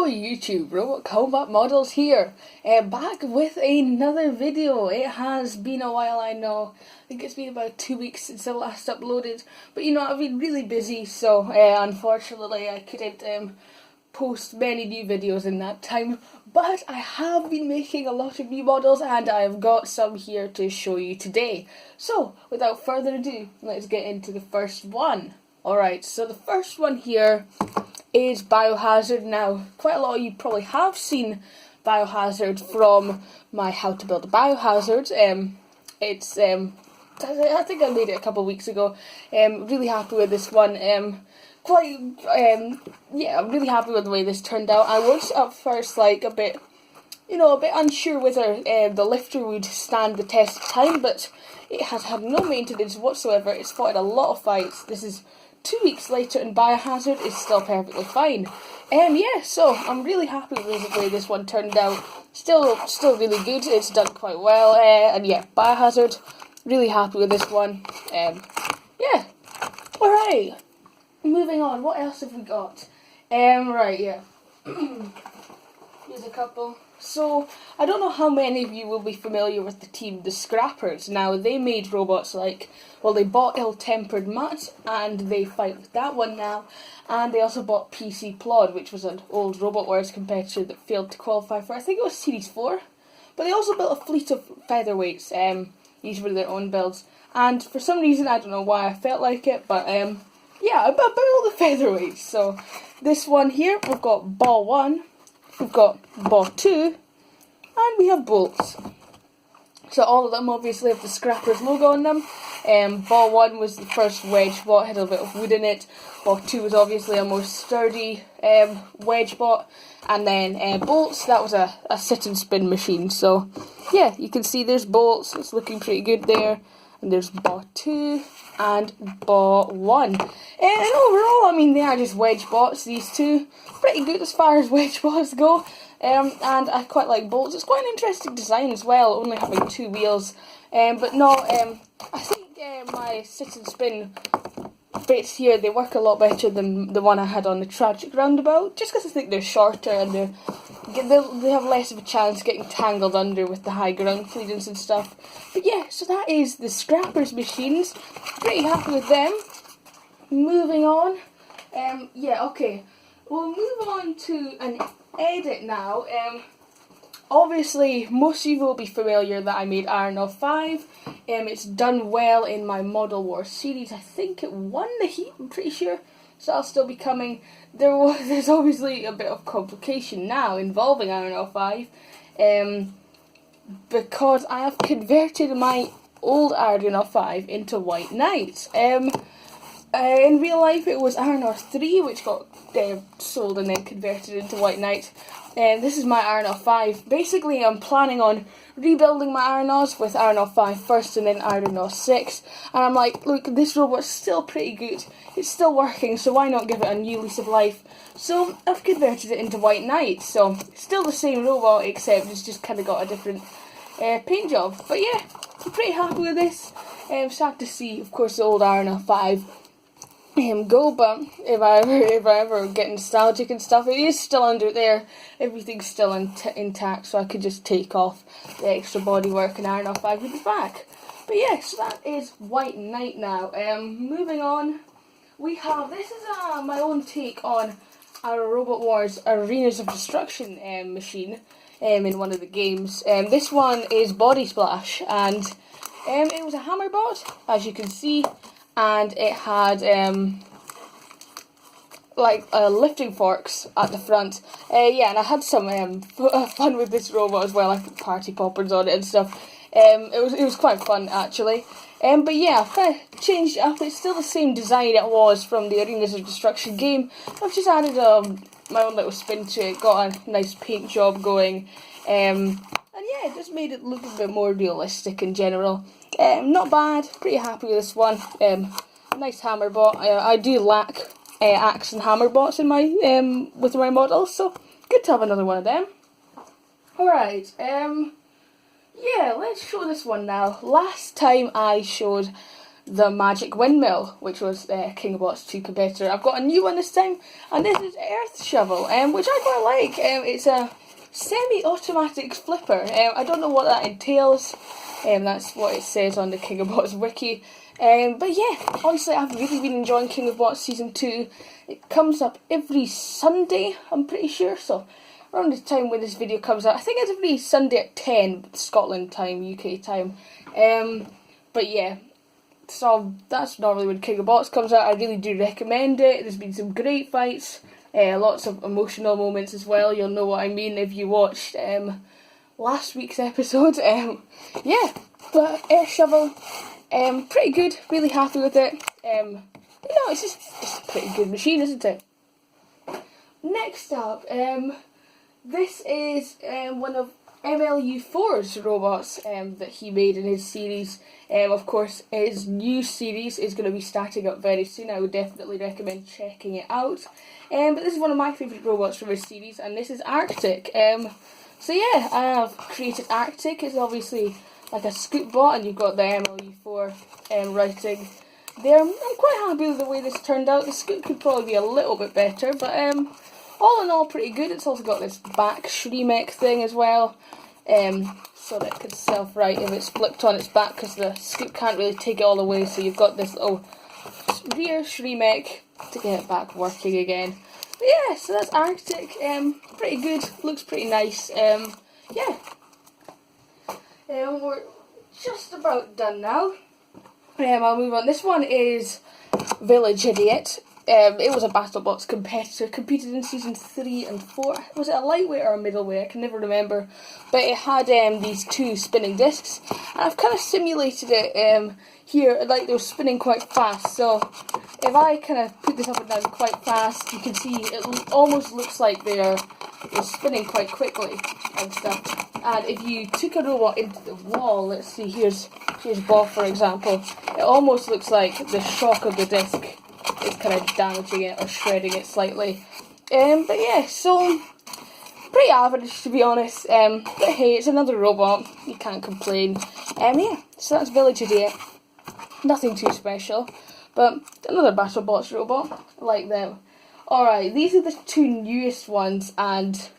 YouTube, Robot Combat Models here, back with another video. It has been a while, I know. I think it's been about 2 weeks since I last uploaded, but I've been really busy, so unfortunately I couldn't post many new videos in that time, but I have been making a lot of new models and I have got some here to show you today. So, without further ado, let's get into the first one. Alright, so the first one here is Biohazard. Now, quite a lot of you probably have seen Biohazard from my How to Build a Biohazard. I think I made it a couple of weeks ago. Really happy with this one. I'm really happy with the way this turned out. I was at first a bit unsure whether the lifter would stand the test of time, but it has had no maintenance whatsoever. It's fought in a lot of fights. This is 2 weeks later and Biohazard is still perfectly fine. So I'm really happy with the way this one turned out. Still really good. It's done quite well. Biohazard, really happy with this one. Alright. Moving on, what else have we got? Here's a couple. So, I don't know how many of you will be familiar with the team, the Scrappers. Now, they made robots they bought Ill-Tempered Matt, and they fight with that one now. And they also bought PC Plod, which was an old Robot Wars competitor that failed to qualify for, I think it was Series 4. But they also built a fleet of featherweights. These were their own builds. And for some reason, I don't know why I felt like it, but I built the featherweights. So, this one here, we've got Ball 1. We've got Ball 2, and we have Bolts. So all of them obviously have the Scrappers logo on them. Ball 1 was the first wedge bot, had a bit of wood in it. Ball 2 was obviously a more sturdy wedge bot. And then Bolts, that was a sit and spin machine. So yeah, you can see there's Bolts, it's looking pretty good there. And there's Ball 2 and Ball 1. And overall, they are just wedge bots, these two. Pretty good as far as wedge bots go. And I quite like Bolts. It's quite an interesting design as well, only having 2 wheels. I think my sit and spin bits here, they work a lot better than the one I had on the Tragic Roundabout, just because I think they're shorter and they have less of a chance getting tangled under with the high ground clearance and stuff. But yeah, so that is the Scrappers machines. Pretty happy with them. Moving on. We'll move on to an edit now. Obviously, most of you will be familiar that I made Iron of 5. It's done well in my Model Wars series. I think it won the heat, I'm pretty sure. So I'll still be coming. There's obviously a bit of complication now involving Iron of 5. Because I have converted my old Iron of 5 into White Knight. In real life, it was Iron 3 which got sold and then converted into White Knight. This is my Iron 5. Basically, I'm planning on rebuilding my Iron with Iron 5 first and then Iron 6. And I'm like, look, this robot's still pretty good. It's still working, so why not give it a new lease of life? So I've converted it into White Knight. So still the same robot, except it's just kind of got a different paint job. But yeah, I'm pretty happy with this. Sad to see, of course, the old Iron 5 go, but if I ever get nostalgic and stuff, it is still under there. Everything's still intact, so I could just take off the extra bodywork and Iron 5 with the back. But yeah, so that is White Knight now. Moving on, we have, this is my own take on our Robot Wars Arenas of Destruction machine in one of the games. This one is Body Splash, and it was a hammer bot, as you can see. And it had lifting forks at the front. And I had some fun with this robot as well. I put party poppers on it and stuff. It was quite fun actually. But yeah, I've kind of changed it up. It's still the same design it was from the Arenas of Destruction game. I've just added my own little spin to it. Got a nice paint job going. And yeah, it just made it look a bit more realistic in general. Not bad, pretty happy with this one. Nice hammer bot. I do lack axe and hammer bots in my with my models, so good to have another one of them. Alright, let's show this one now. Last time I showed the Magic Windmill, which was King of Bots 2 competitor. I've got a new one this time, and this is Earth Shovel, which I quite like. It's a semi-automatic flipper. I don't know what that entails. That's what it says on the King of Bots wiki. But yeah, honestly, I've really been enjoying King of Bots Season 2. It comes up every Sunday, I'm pretty sure, so around the time when this video comes out. I think it's every Sunday at 10, Scotland time, UK time. But yeah, so that's normally when King of Bots comes out. I really do recommend it. There's been some great fights, lots of emotional moments as well. You'll know what I mean if you watched last week's episode. Yeah, but Earth Shovel, pretty good. Really happy with it. It's just a pretty good machine, isn't it? Next up, this is one of MLU4's robots that he made in his series. Of course, his new series is going to be starting up very soon. I would definitely recommend checking it out. But this is one of my favourite robots from his series, and this is Arctic. So yeah, I have created Arctic. It's obviously like a scoop bot, and you've got the MLU4 writing there. I'm quite happy with the way this turned out. The scoop could probably be a little bit better, but all in all, pretty good. It's also got this back Shremek thing as well, so that it can self-right if it's flipped on its back, because the scoop can't really take it all the way, so you've got this little rear Shremek to get it back working again. But yeah, so that's Arctic. Pretty good, looks pretty nice. Yeah. We're just about done now. I'll move on. This one is Village Idiot. It was a BattleBots competitor, competed in season 3 and 4. Was it a lightweight or a middleweight? I can never remember. But it had these 2 spinning discs, and I've kind of simulated it here, like they were spinning quite fast. So if I kind of put this up and down quite fast, you can see it almost looks like they're spinning quite quickly and stuff. And if you took a robot into the wall, let's see, here's Bob for example, it almost looks like the shock of the disc is kind of damaging it or shredding it slightly. But yeah, so pretty average to be honest. But hey, it's another robot, you can't complain. Yeah, so that's Village Idiot. Nothing too special, but another BattleBots robot. I like them. Alright, these are the 2 newest ones, and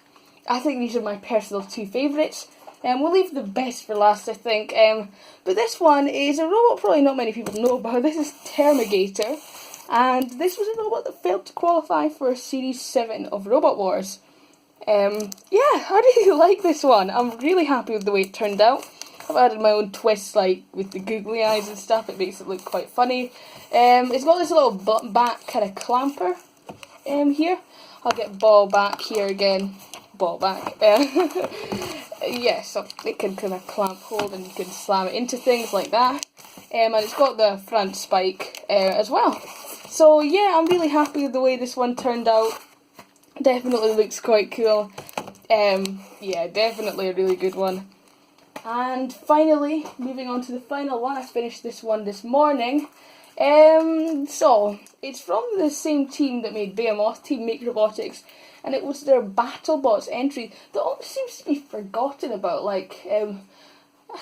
I think these are my personal 2 favourites. We'll leave the best for last, I think. But this one is a robot probably not many people know about. This is Termigator, and this was a robot that failed to qualify for Series 7 of Robot Wars. Yeah, I really like this one. I'm really happy with the way it turned out. I've added my own twists, like with the googly eyes and stuff. It makes it look quite funny. It's got this little back kind of clamper here. I'll get ball back here again. Ball back. Yeah, so it can kind of clamp hold and you can slam it into things like that. And it's got the front spike as well. So yeah, I'm really happy with the way this one turned out. Definitely looks quite cool. Yeah, definitely a really good one. And finally, moving on to the final one, I finished this one this morning. So, it's from the same team that made Behemoth, Team Make Robotics, and it was their BattleBots entry that always seems to be forgotten about. Like, a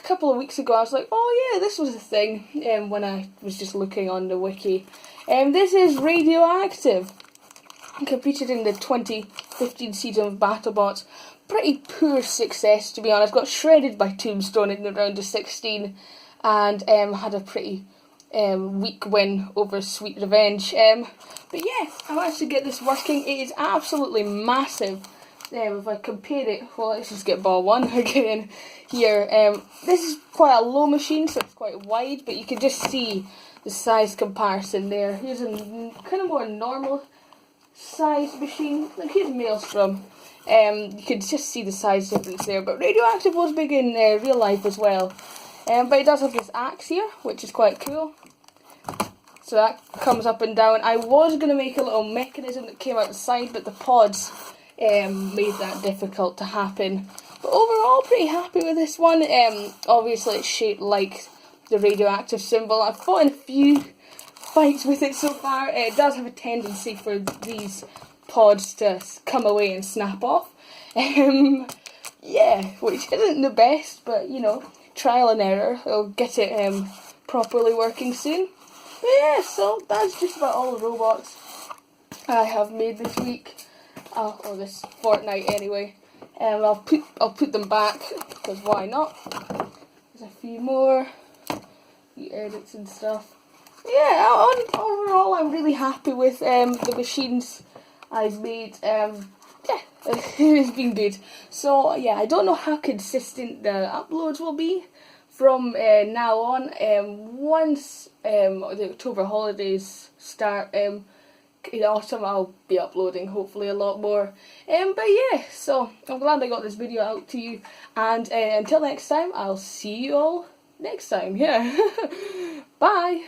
couple of weeks ago I was like, oh yeah, this was a thing, when I was just looking on the wiki. This is Radioactive. Competed in the 2015 season of BattleBots. Pretty poor success, to be honest. Got shredded by Tombstone in the round of 16, and had a pretty weak win over Sweet Revenge. But yeah, I managed to get this working. It is absolutely massive. If I compare it, well, let's just get ball 1 again here. This is quite a low machine, so it's quite wide, but you can just see the size comparison there. Here's a kind of more normal size machine. Like here's Maelstrom. You can just see the size difference there, but Radioactive was big in real life as well. But it does have this axe here, which is quite cool. So that comes up and down. I was going to make a little mechanism that came out the side, but the pods made that difficult to happen. But overall, pretty happy with this one. Obviously, it's shaped like the Radioactive symbol. I've fought in a few fights with it so far. It does have a tendency for these pods to come away and snap off. Yeah, which isn't the best, but you know, trial and error. I'll get it properly working soon. But yeah, so that's just about all the Roblox I have made this week, or this fortnight anyway. I'll put them back because why not? There's a few more edits and stuff. Yeah, overall I'm really happy with the machines I've made. Yeah, it's been good. So yeah, I don't know how consistent the uploads will be from now on. Once the October holidays start, in autumn I'll be uploading hopefully a lot more. But yeah, so I'm glad I got this video out to you, and until next time, I'll see you all next time. Yeah. Bye.